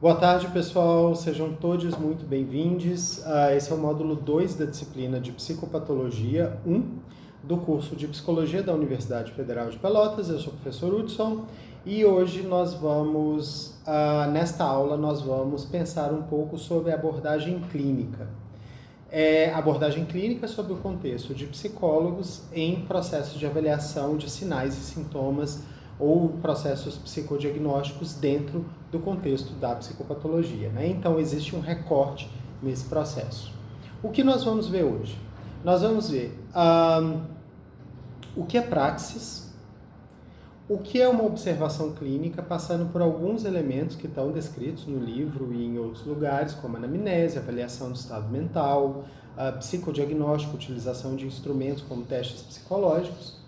Boa tarde, pessoal. Sejam todos muito bem-vindos. Esse é o módulo 2 da disciplina de Psicopatologia 1 do curso de Psicologia da Universidade Federal de Pelotas. Eu sou o professor Hudson e hoje nesta aula, nós vamos pensar um pouco sobre a abordagem clínica. Abordagem clínica sobre o contexto de psicólogos em processos de avaliação de sinais e sintomas ou processos psicodiagnósticos dentro do contexto da psicopatologia, né? Então, existe um recorte nesse processo. O que nós vamos ver hoje? Nós vamos ver o que é praxis, o que é uma observação clínica, passando por alguns elementos que estão descritos no livro e em outros lugares, como anamnese, avaliação do estado mental, psicodiagnóstico, utilização de instrumentos como testes psicológicos,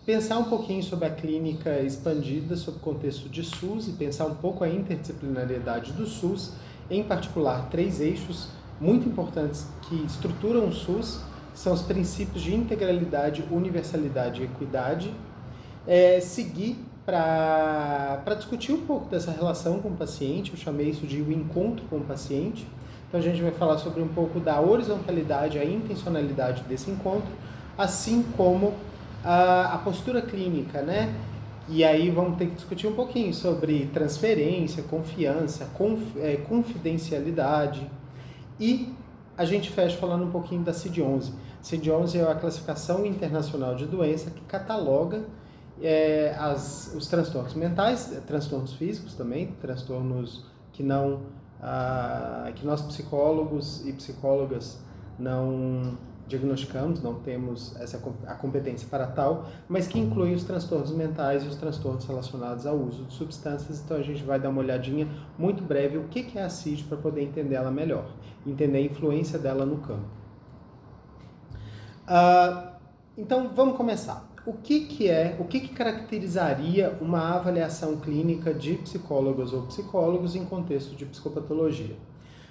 pensar um pouquinho sobre a clínica expandida, sobre o contexto de SUS e pensar um pouco a interdisciplinariedade do SUS, em particular 3 eixos muito importantes que estruturam o SUS, são os princípios de integralidade, universalidade e equidade. Seguir para discutir um pouco dessa relação com o paciente, eu chamei isso de o encontro com o paciente. Então a gente vai falar sobre um pouco da horizontalidade, a intencionalidade desse encontro, assim como a postura clínica, né? E aí vamos ter que discutir um pouquinho sobre transferência, confiança, confidencialidade. E a gente fecha falando um pouquinho da CID-11. CID-11 é a classificação internacional de doença que cataloga os transtornos mentais, transtornos físicos também, transtornos que nós psicólogos e psicólogas não diagnosticamos, não temos a competência para tal, mas que incluem os transtornos mentais e os transtornos relacionados ao uso de substâncias. Então a gente vai dar uma olhadinha muito breve o que é a CID para poder entender ela melhor, entender a influência dela no campo. Então vamos começar. O que caracterizaria uma avaliação clínica de psicólogas ou psicólogos em contexto de psicopatologia?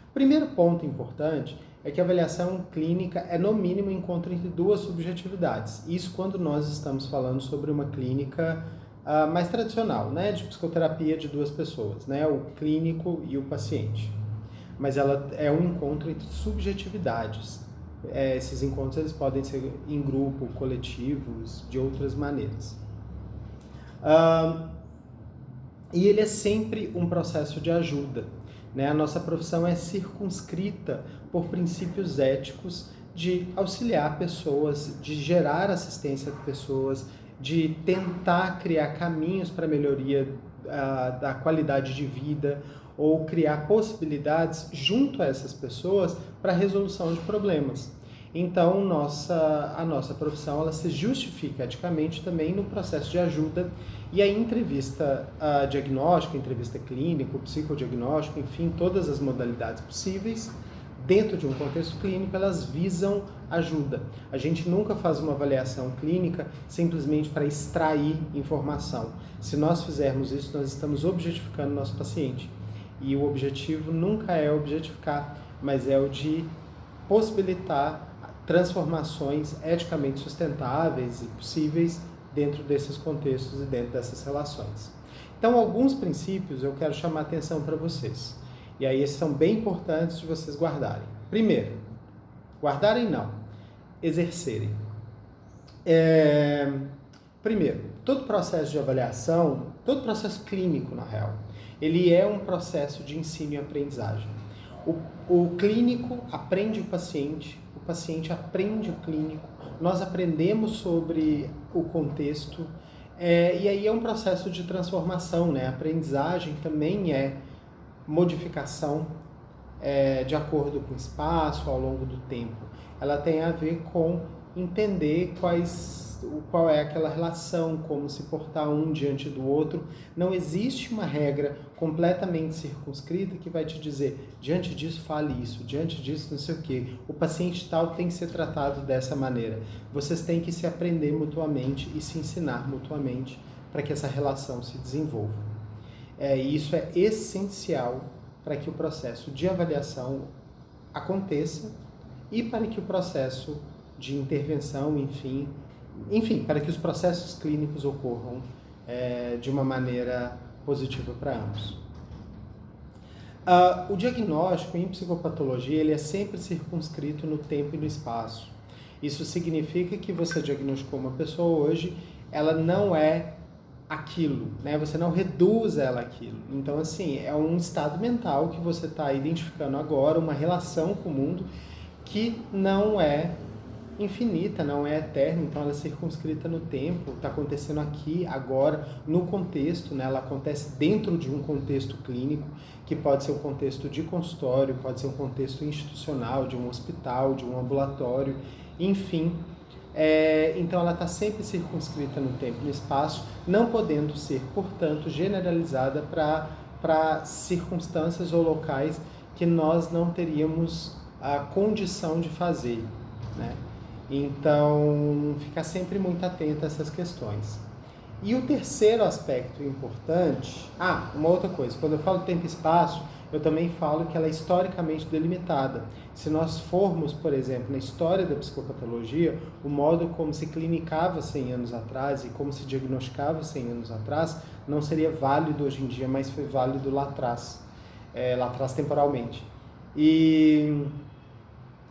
O primeiro ponto importante é que a avaliação clínica é, no mínimo, um encontro entre 2 subjetividades. Isso quando nós estamos falando sobre uma clínica mais tradicional, né, de psicoterapia de 2 pessoas, né, o clínico e o paciente. Mas ela é um encontro entre subjetividades. Esses encontros eles podem ser em grupo, coletivos, de outras maneiras. E ele é sempre um processo de ajuda. A nossa profissão é circunscrita por princípios éticos de auxiliar pessoas, de gerar assistência a pessoas, de tentar criar caminhos para a melhoria da qualidade de vida ou criar possibilidades junto a essas pessoas para a resolução de problemas. Então, a nossa profissão ela se justifica eticamente também no processo de ajuda, e a entrevista diagnóstica, entrevista clínica, psicodiagnóstico, enfim, todas as modalidades possíveis, dentro de um contexto clínico, elas visam ajuda. A gente nunca faz uma avaliação clínica simplesmente para extrair informação. Se nós fizermos isso, nós estamos objetificando o nosso paciente. E o objetivo nunca é objetificar, mas é o de possibilitar transformações eticamente sustentáveis e possíveis dentro desses contextos e dentro dessas relações. Então, alguns princípios eu quero chamar a atenção para vocês. E aí, esses são bem importantes de vocês guardarem. Primeiro, guardarem não, exercerem. Primeiro, todo processo de avaliação, todo processo clínico, na real, ele é um processo de ensino e aprendizagem. O clínico aprende o paciente aprende o clínico, nós aprendemos sobre o contexto, e aí é um processo de transformação, né? A aprendizagem também é modificação de acordo com o espaço, ao longo do tempo. Ela tem a ver com entender qual é aquela relação, como se portar um diante do outro. Não existe uma regra completamente circunscrita que vai te dizer, diante disso fale isso, diante disso não sei o quê. O paciente tal tem que ser tratado dessa maneira. Vocês têm que se aprender mutuamente e se ensinar mutuamente para que essa relação se desenvolva. E isso é essencial para que o processo de avaliação aconteça e para que o processo de intervenção, enfim, para que os processos clínicos ocorram de uma maneira positiva para ambos. O diagnóstico em psicopatologia ele é sempre circunscrito no tempo e no espaço. Isso significa que você diagnosticou uma pessoa hoje, ela não é aquilo, né? Você não reduz ela àquilo. Então, assim, é um estado mental que você está identificando agora, uma relação com o mundo que não é infinita, não é eterna, então ela é circunscrita no tempo, está acontecendo aqui, agora, no contexto, né? Ela acontece dentro de um contexto clínico, que pode ser um contexto de consultório, pode ser um contexto institucional, de um hospital, de um ambulatório, enfim. Então ela está sempre circunscrita no tempo e no espaço, não podendo ser, portanto, generalizada para circunstâncias ou locais que nós não teríamos a condição de fazer, né? Então, ficar sempre muito atento a essas questões. E o terceiro aspecto importante... uma outra coisa. Quando eu falo tempo e espaço, eu também falo que ela é historicamente delimitada. Se nós formos, por exemplo, na história da psicopatologia, o modo como se clinicava 100 anos atrás e como se diagnosticava 100 anos atrás, não seria válido hoje em dia, mas foi válido lá atrás temporalmente.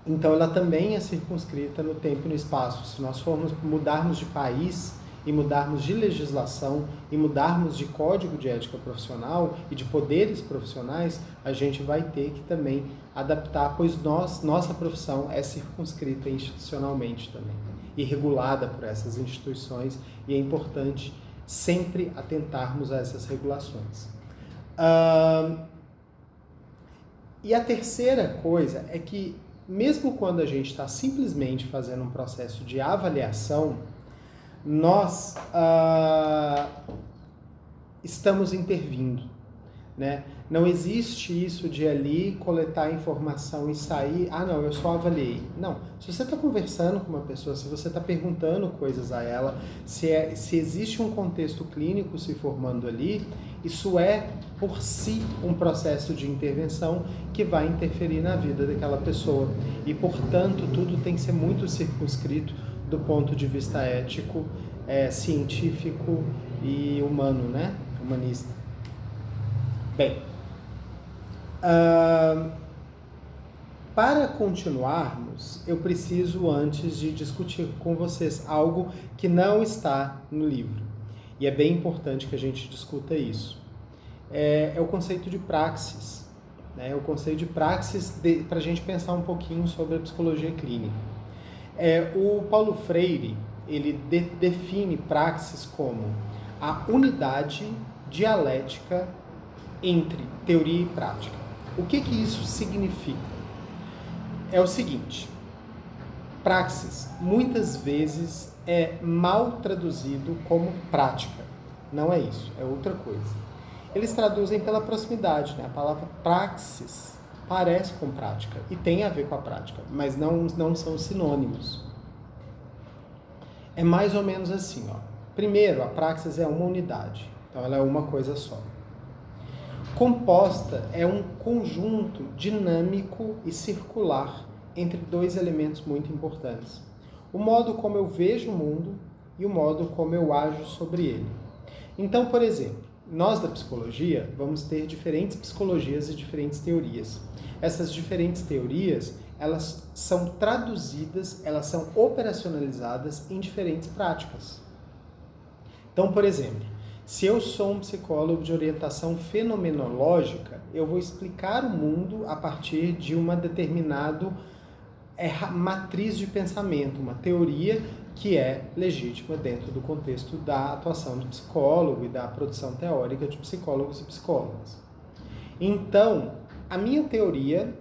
Então ela também é circunscrita no tempo e no espaço. Se nós formos mudarmos de país e mudarmos de legislação e mudarmos de código de ética profissional e de poderes profissionais, a gente vai ter que também adaptar, pois nossa profissão é circunscrita institucionalmente também e regulada por essas instituições, e é importante sempre atentarmos a essas regulações. E a terceira coisa é que mesmo quando a gente está simplesmente fazendo um processo de avaliação, nós estamos intervindo, né? Não existe isso de ali coletar informação e sair, não, eu só avaliei. Não, se você está conversando com uma pessoa, se você está perguntando coisas a ela, se existe um contexto clínico se formando ali, isso é, por si, um processo de intervenção que vai interferir na vida daquela pessoa. E, portanto, tudo tem que ser muito circunscrito do ponto de vista ético, científico e humano, né? Humanista. Bem, para continuarmos, eu preciso antes de discutir com vocês algo que não está no livro. E é bem importante que a gente discuta isso. É o conceito de praxis. Né? O conceito de praxis para a gente pensar um pouquinho sobre a psicologia clínica. O Paulo Freire, ele define praxis como a unidade dialética entre teoria e prática. O que isso significa? É o seguinte: praxis muitas vezes é mal traduzido como prática. Não é isso, é outra coisa. Eles traduzem pela proximidade, né? A palavra praxis parece com prática e tem a ver com a prática, mas não são sinônimos. É mais ou menos assim, ó. Primeiro, a praxis é uma unidade, então ela é uma coisa só. Composta é um conjunto dinâmico e circular entre dois elementos muito importantes: o modo como eu vejo o mundo e o modo como eu ajo sobre ele. Então, por exemplo, nós da psicologia vamos ter diferentes psicologias e diferentes teorias. Essas diferentes teorias, elas são traduzidas, elas são operacionalizadas em diferentes práticas. Então, por exemplo, se eu sou um psicólogo de orientação fenomenológica, eu vou explicar o mundo a partir de uma determinada matriz de pensamento, uma teoria que é legítima dentro do contexto da atuação do psicólogo e da produção teórica de psicólogos e psicólogas. Então, a minha teoria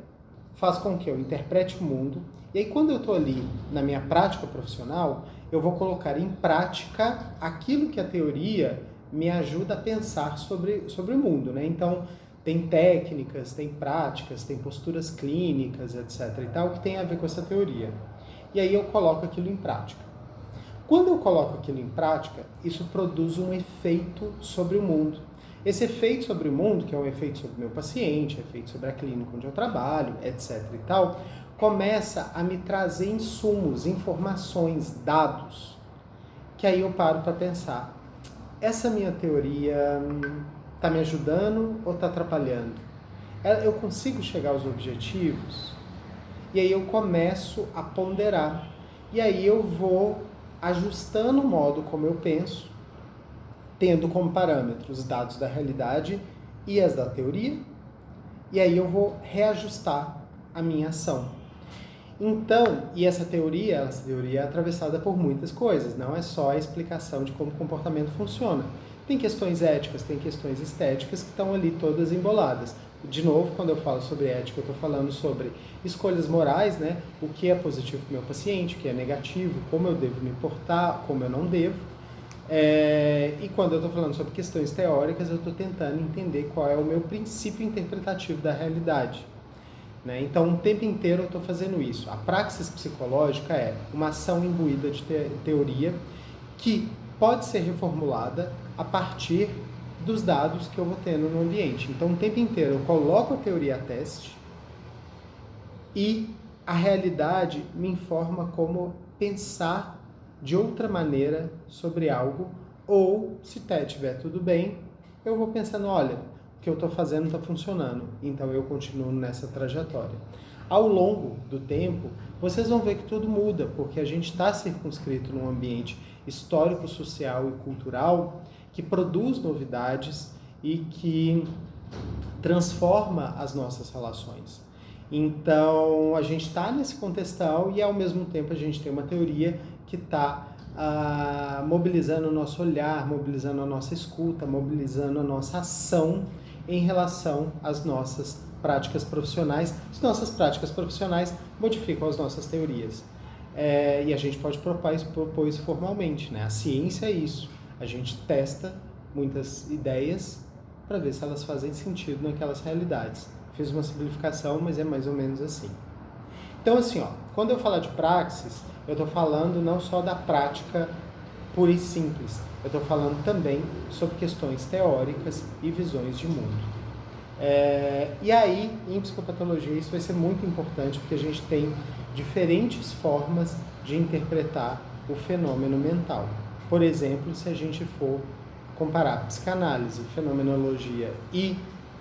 faz com que eu interprete o mundo, e aí quando eu estou ali na minha prática profissional, eu vou colocar em prática aquilo que a teoria me ajuda a pensar sobre o mundo, né? Então, tem técnicas, tem práticas, tem posturas clínicas, etc. e tal, que tem a ver com essa teoria. E aí eu coloco aquilo em prática. Quando eu coloco aquilo em prática, isso produz um efeito sobre o mundo. Esse efeito sobre o mundo, que é um efeito sobre o meu paciente, efeito sobre a clínica onde eu trabalho, etc. e tal, começa a me trazer insumos, informações, dados, que aí eu paro para pensar: essa minha teoria está me ajudando ou está atrapalhando? Eu consigo chegar aos objetivos? E aí eu começo a ponderar. E aí eu vou ajustando o modo como eu penso, tendo como parâmetros os dados da realidade e as da teoria, e aí eu vou reajustar a minha ação. Então, e essa teoria é atravessada por muitas coisas, não é só a explicação de como o comportamento funciona. Tem questões éticas, tem questões estéticas que estão ali todas emboladas. De novo, quando eu falo sobre ética, eu estou falando sobre escolhas morais, né? O que é positivo para o meu paciente, o que é negativo, como eu devo me importar, como eu não devo. E quando eu estou falando sobre questões teóricas, eu estou tentando entender qual é o meu princípio interpretativo da realidade. Né? Então, o tempo inteiro eu estou fazendo isso. A praxis psicológica é uma ação imbuída de teoria que pode ser reformulada a partir dos dados que eu vou tendo no ambiente. Então, o tempo inteiro eu coloco a teoria a teste e a realidade me informa como pensar de outra maneira sobre algo, ou, se tiver tudo bem, eu vou pensando, olha, o que eu estou fazendo está funcionando, então eu continuo nessa trajetória. Ao longo do tempo, vocês vão ver que tudo muda, porque a gente está circunscrito num ambiente histórico, social e cultural que produz novidades e que transforma as nossas relações. Então, a gente está nesse contextal e, ao mesmo tempo, a gente tem uma teoria que está mobilizando o nosso olhar, mobilizando a nossa escuta, mobilizando a nossa ação em relação às nossas práticas profissionais. As nossas práticas profissionais modificam as nossas teorias. E a gente pode propor isso formalmente, né? A ciência é isso. A gente testa muitas ideias para ver se elas fazem sentido naquelas realidades. Fiz uma simplificação, mas é mais ou menos assim. Então, assim, quando eu falar de praxis, eu estou falando não só da prática pura e simples, eu estou falando também sobre questões teóricas e visões de mundo. E aí, em psicopatologia, isso vai ser muito importante, porque a gente tem diferentes formas de interpretar o fenômeno mental. Por exemplo, se a gente for comparar psicanálise, fenomenologia e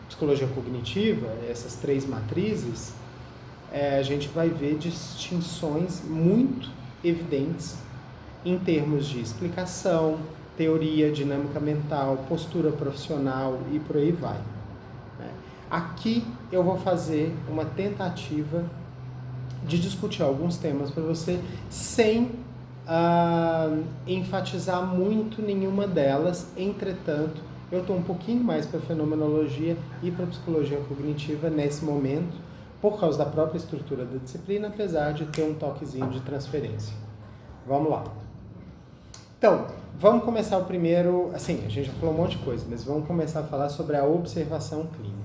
psicologia cognitiva, essas três matrizes, a gente vai ver distinções muito evidentes em termos de explicação, teoria, dinâmica mental, postura profissional e por aí vai. Aqui eu vou fazer uma tentativa de discutir alguns temas para você sem enfatizar muito nenhuma delas. Entretanto, eu estou um pouquinho mais para fenomenologia e para psicologia cognitiva nesse momento, por causa da própria estrutura da disciplina, apesar de ter um toquezinho de transferência. Vamos lá. Então, vamos começar o primeiro, assim, a gente já falou um monte de coisa, mas vamos começar a falar sobre a observação clínica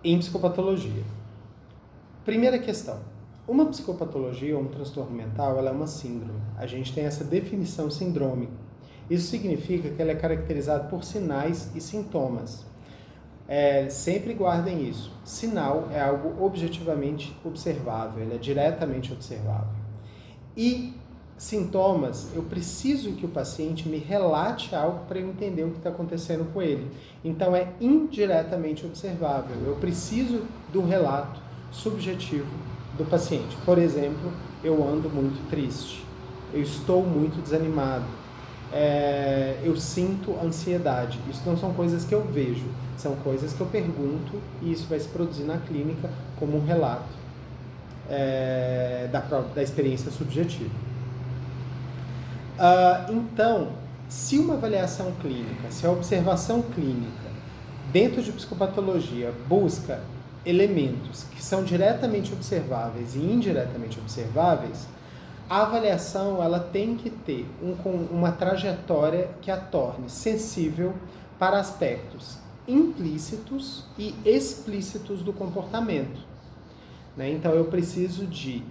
em psicopatologia. Primeira questão. Uma psicopatologia ou um transtorno mental, ela é uma síndrome. A gente tem essa definição sindrômica. Isso significa que ela é caracterizada por sinais e sintomas. Sempre guardem isso. Sinal é algo objetivamente observável, ele é diretamente observável. E sintomas, eu preciso que o paciente me relate algo para eu entender o que está acontecendo com ele. Então, é indiretamente observável. Eu preciso do relato subjetivo do paciente. Por exemplo, eu ando muito triste, eu estou muito desanimado, eu sinto ansiedade. Isso não são coisas que eu vejo, são coisas que eu pergunto e isso vai se produzir na clínica como um relato da experiência subjetiva. Então, se uma avaliação clínica, se a observação clínica dentro de psicopatologia busca elementos que são diretamente observáveis e indiretamente observáveis, a avaliação ela tem que ter uma trajetória que a torne sensível para aspectos implícitos e explícitos do comportamento. Então, eu preciso de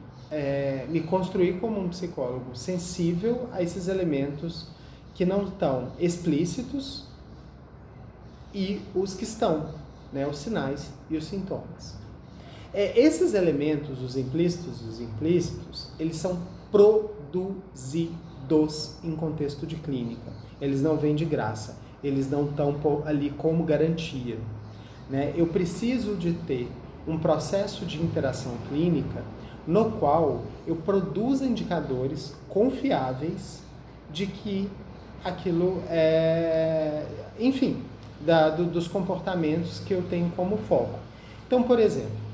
me construir como um psicólogo sensível a esses elementos que não estão explícitos e os que estão, os sinais e os sintomas. Esses elementos, os implícitos, eles são produzidos em contexto de clínica. Eles não vêm de graça, eles não estão ali como garantia. né? Eu preciso de ter um processo de interação clínica no qual eu produza indicadores confiáveis de que aquilo enfim, dos comportamentos que eu tenho como foco. Então, por exemplo,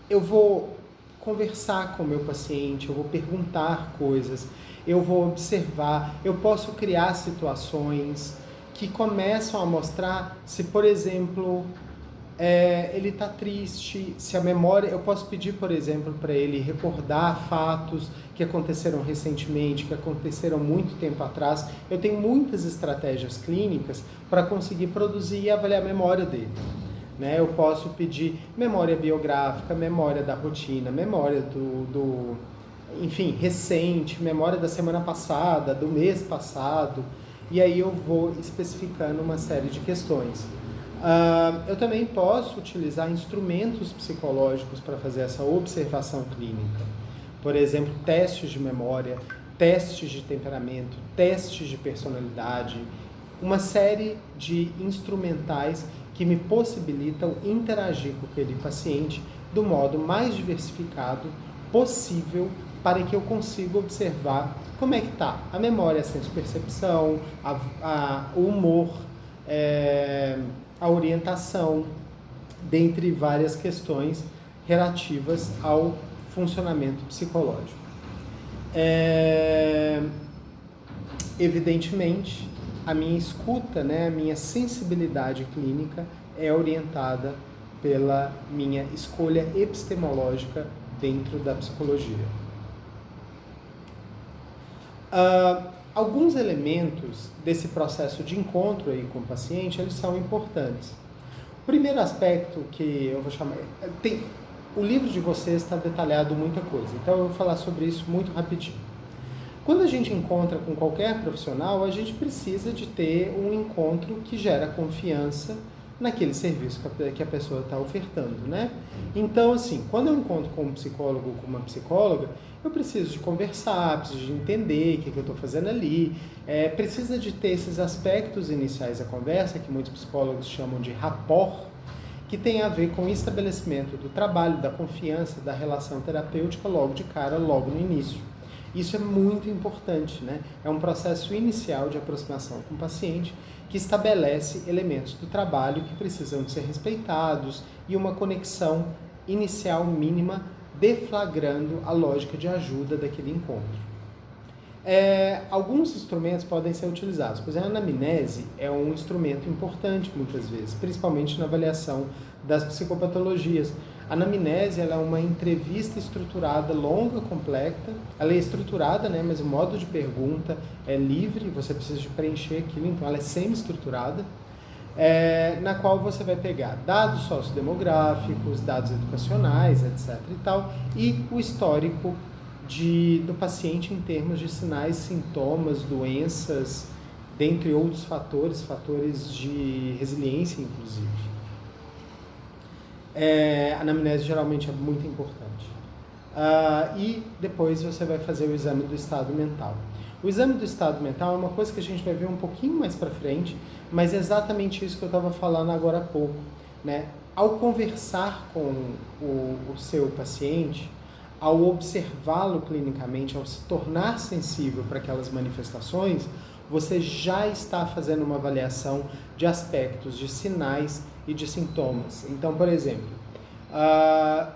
eu vou conversar com o meu paciente, eu vou perguntar coisas, eu vou observar, eu posso criar situações que começam a mostrar se, por exemplo, ele está triste, se a memória... Eu posso pedir, por exemplo, para ele recordar fatos que aconteceram recentemente, que aconteceram muito tempo atrás. Eu tenho muitas estratégias clínicas para conseguir produzir e avaliar a memória dele. Né? Eu posso pedir memória biográfica, memória da rotina, memória enfim, recente, memória da semana passada, do mês passado, e aí eu vou especificando uma série de questões. Eu também posso utilizar instrumentos psicológicos para fazer essa observação clínica. Por exemplo, testes de memória, testes de temperamento, testes de personalidade, uma série de instrumentais que me possibilitam interagir com aquele paciente do modo mais diversificado possível para que eu consiga observar como é que está a memória, a senso-percepção, o humor, a orientação, dentre várias questões relativas ao funcionamento psicológico. Evidentemente, a minha escuta, né, a minha sensibilidade clínica é orientada pela minha escolha epistemológica dentro da psicologia. Alguns elementos desse processo de encontro aí com o paciente, eles são importantes. O primeiro aspecto que eu vou chamar... O livro de vocês está detalhado muita coisa, então eu vou falar sobre isso muito rapidinho. Quando a gente encontra com qualquer profissional, a gente precisa de ter um encontro que gera confiança naquele serviço que a pessoa está ofertando, né? Então, assim, quando eu encontro com um psicólogo ou com uma psicóloga, eu preciso de conversar, preciso de entender o que eu estou fazendo ali, precisa de ter esses aspectos iniciais da conversa, que muitos psicólogos chamam de rapport, que tem a ver com o estabelecimento do trabalho, da confiança, da relação terapêutica logo de cara, logo no início. Isso é muito importante, né? É um processo inicial de aproximação com o paciente que estabelece elementos do trabalho que precisam de ser respeitados e uma conexão inicial mínima deflagrando a lógica de ajuda daquele encontro. Alguns instrumentos podem ser utilizados. Por exemplo, a anamnese é um instrumento importante muitas vezes, principalmente na avaliação das psicopatologias. A anamnese ela é uma entrevista estruturada, longa, completa. Ela é estruturada, né, mas o modo de pergunta é livre, você precisa de preencher aquilo, então ela é semi-estruturada, na qual você vai pegar dados sociodemográficos, dados educacionais, etc. e tal, e o histórico do paciente em termos de sinais, sintomas, doenças, dentre outros fatores de resiliência, inclusive. A anamnese geralmente é muito importante. E depois você vai fazer o exame do estado mental. O exame do estado mental é uma coisa que a gente vai ver um pouquinho mais para frente, mas é exatamente isso que eu estava falando agora há pouco, né? Ao conversar com o seu paciente, ao observá-lo clinicamente, ao se tornar sensível para aquelas manifestações, você já está fazendo uma avaliação de aspectos, de sinais e de sintomas. Então, por exemplo,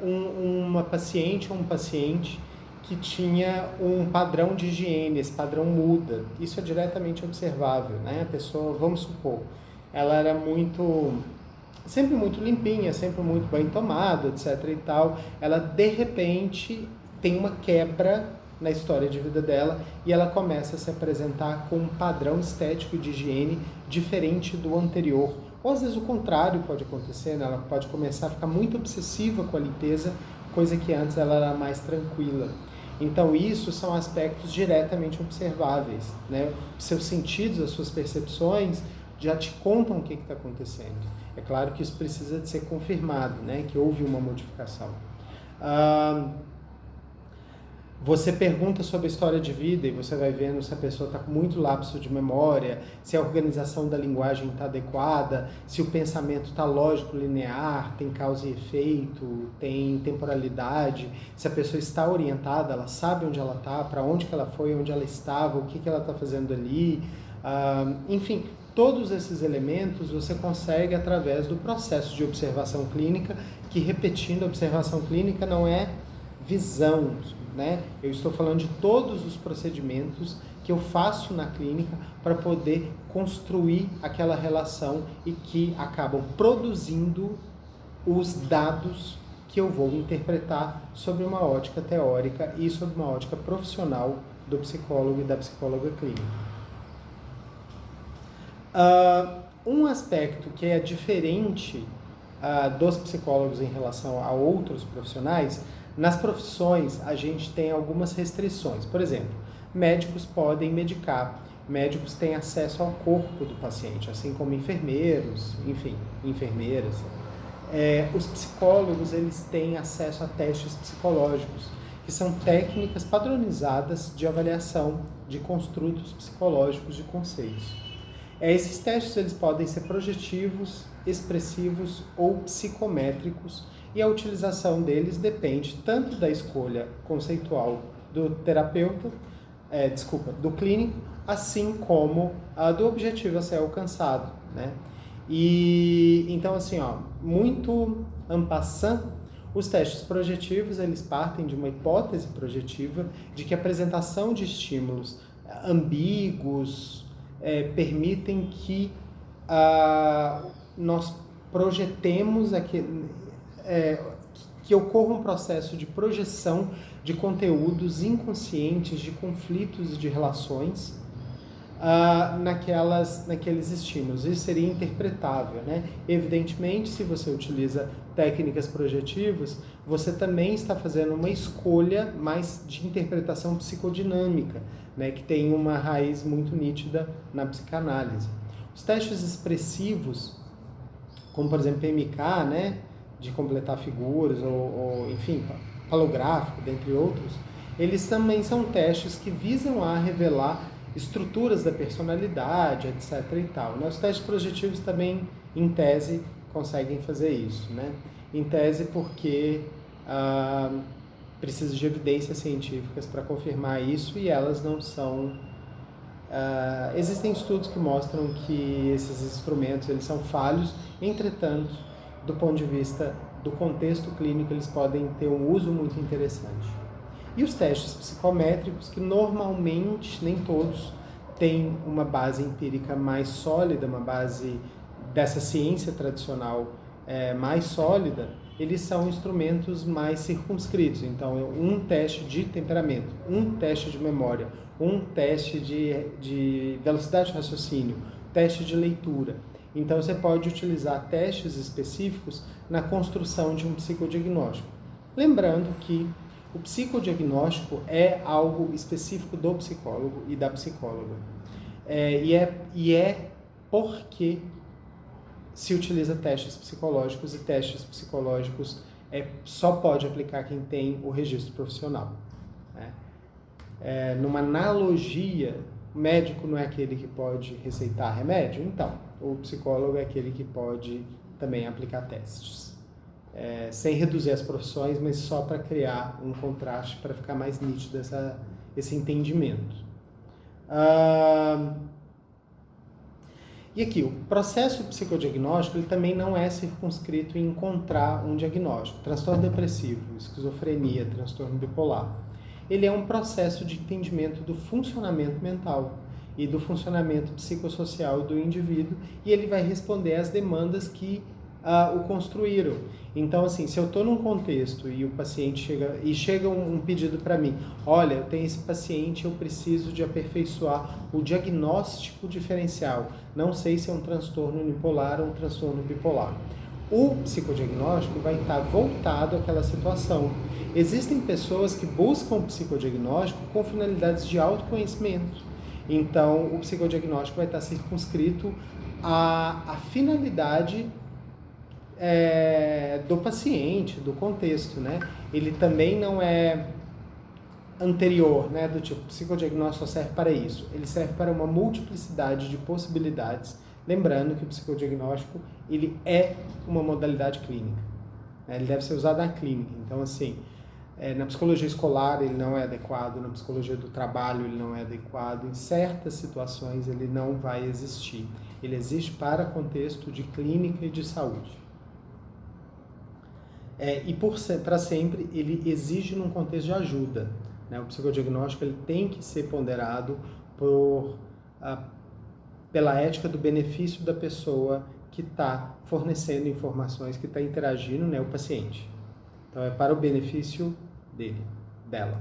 uma paciente ou um paciente que tinha um padrão de higiene, esse padrão muda, isso é diretamente observável, né? A pessoa, vamos supor, ela era sempre muito limpinha, sempre muito bem tomado, etc. e tal, ela de repente tem uma quebra na história de vida dela e ela começa a se apresentar com um padrão estético de higiene diferente do anterior. Ou às vezes o contrário pode acontecer, né? Ela pode começar a ficar muito obsessiva com a limpeza, coisa que antes ela era mais tranquila. Então isso são aspectos diretamente observáveis, né? Os seus sentidos, as suas percepções já te contam o que está acontecendo. É claro que isso precisa de ser confirmado, né? Que houve uma modificação. Você pergunta sobre a história de vida e você vai vendo se a pessoa está com muito lapso de memória, se a organização da linguagem está adequada, se o pensamento está lógico, linear, tem causa e efeito, tem temporalidade, se a pessoa está orientada, ela sabe onde ela está, para onde que ela foi, onde ela estava, o que, que ela está fazendo ali. Enfim, todos esses elementos você consegue através do processo de observação clínica, que, repetindo, a observação clínica não é visão, né? Eu estou falando de todos os procedimentos que eu faço na clínica para poder construir aquela relação e que acabam produzindo os dados que eu vou interpretar sobre uma ótica teórica e sobre uma ótica profissional do psicólogo e da psicóloga clínica. Um aspecto que é diferente dos psicólogos em relação a outros profissionais. Nas profissões, a gente tem algumas restrições. Por exemplo, médicos podem medicar, médicos têm acesso ao corpo do paciente, assim como enfermeiros, enfim, enfermeiras. Os psicólogos, eles têm acesso a testes psicológicos, que são técnicas padronizadas de avaliação de construtos psicológicos de conceitos. Esses testes, eles podem ser projetivos, expressivos ou psicométricos, e a utilização deles depende tanto da escolha conceitual do terapeuta, do clínico, assim como do objetivo a ser alcançado, né? E então, assim, muito en passant, os testes projetivos, eles partem de uma hipótese projetiva de que a apresentação de estímulos ambíguos permitem que nós projetemos que ocorra um processo de projeção de conteúdos inconscientes, de conflitos e de relações naqueles estímulos. Isso seria interpretável, né? Evidentemente, se você utiliza técnicas projetivas, você também está fazendo uma escolha mais de interpretação psicodinâmica, né? Que tem uma raiz muito nítida na psicanálise. Os testes expressivos, como por exemplo PMK, né? De completar figuras, ou enfim, palográfico, dentre outros, eles também são testes que visam a revelar estruturas da personalidade, etc. e tal, né? Os testes projetivos também, em tese, conseguem fazer isso, né? Em tese porque precisa de evidências científicas para confirmar isso e elas não são... existem estudos que mostram que esses instrumentos eles são falhos, entretanto, do ponto de vista do contexto clínico, eles podem ter um uso muito interessante. E os testes psicométricos, que normalmente, nem todos, têm uma base empírica mais sólida, uma base dessa ciência tradicional mais sólida, eles são instrumentos mais circunscritos. Então, um teste de temperamento, um teste de memória, um teste de velocidade de raciocínio, teste de leitura. Então, você pode utilizar testes específicos na construção de um psicodiagnóstico. Lembrando que o psicodiagnóstico é algo específico do psicólogo e da psicóloga. E é porque se utiliza testes psicológicos, e testes psicológicos só pode aplicar quem tem o registro profissional, né? Numa analogia, o médico não é aquele que pode receitar remédio? Então, o psicólogo é aquele que pode também aplicar testes. Sem reduzir as profissões, mas só para criar um contraste, para ficar mais nítido esse entendimento. E aqui, o processo psicodiagnóstico ele também não é circunscrito em encontrar um diagnóstico. Transtorno depressivo, esquizofrenia, transtorno bipolar. Ele é um processo de entendimento do funcionamento mental e do funcionamento psicossocial do indivíduo, e ele vai responder às demandas que o construíram. Então, assim, se eu estou num contexto e o paciente chega um pedido para mim, olha, eu tenho esse paciente, eu preciso de aperfeiçoar o diagnóstico diferencial. Não sei se é um transtorno unipolar ou um transtorno bipolar. O psicodiagnóstico vai estar voltado àquela situação. Existem pessoas que buscam o psicodiagnóstico com finalidades de autoconhecimento. Então, o psicodiagnóstico vai estar circunscrito à finalidade do paciente, do contexto, né? Ele também não é anterior, né, do tipo, psicodiagnóstico só serve para isso. Ele serve para uma multiplicidade de possibilidades, lembrando que o psicodiagnóstico, ele é uma modalidade clínica, né? Ele deve ser usado na clínica. Então, assim, na psicologia escolar ele não é adequado, na psicologia do trabalho ele não é adequado, em certas situações ele não vai existir. Ele existe para contexto de clínica e de saúde. E para sempre ele exige num contexto de ajuda, né? O psicodiagnóstico ele tem que ser ponderado pela ética do benefício da pessoa que está fornecendo informações, que está interagindo, né, o paciente. Então é para o benefício dele, dela.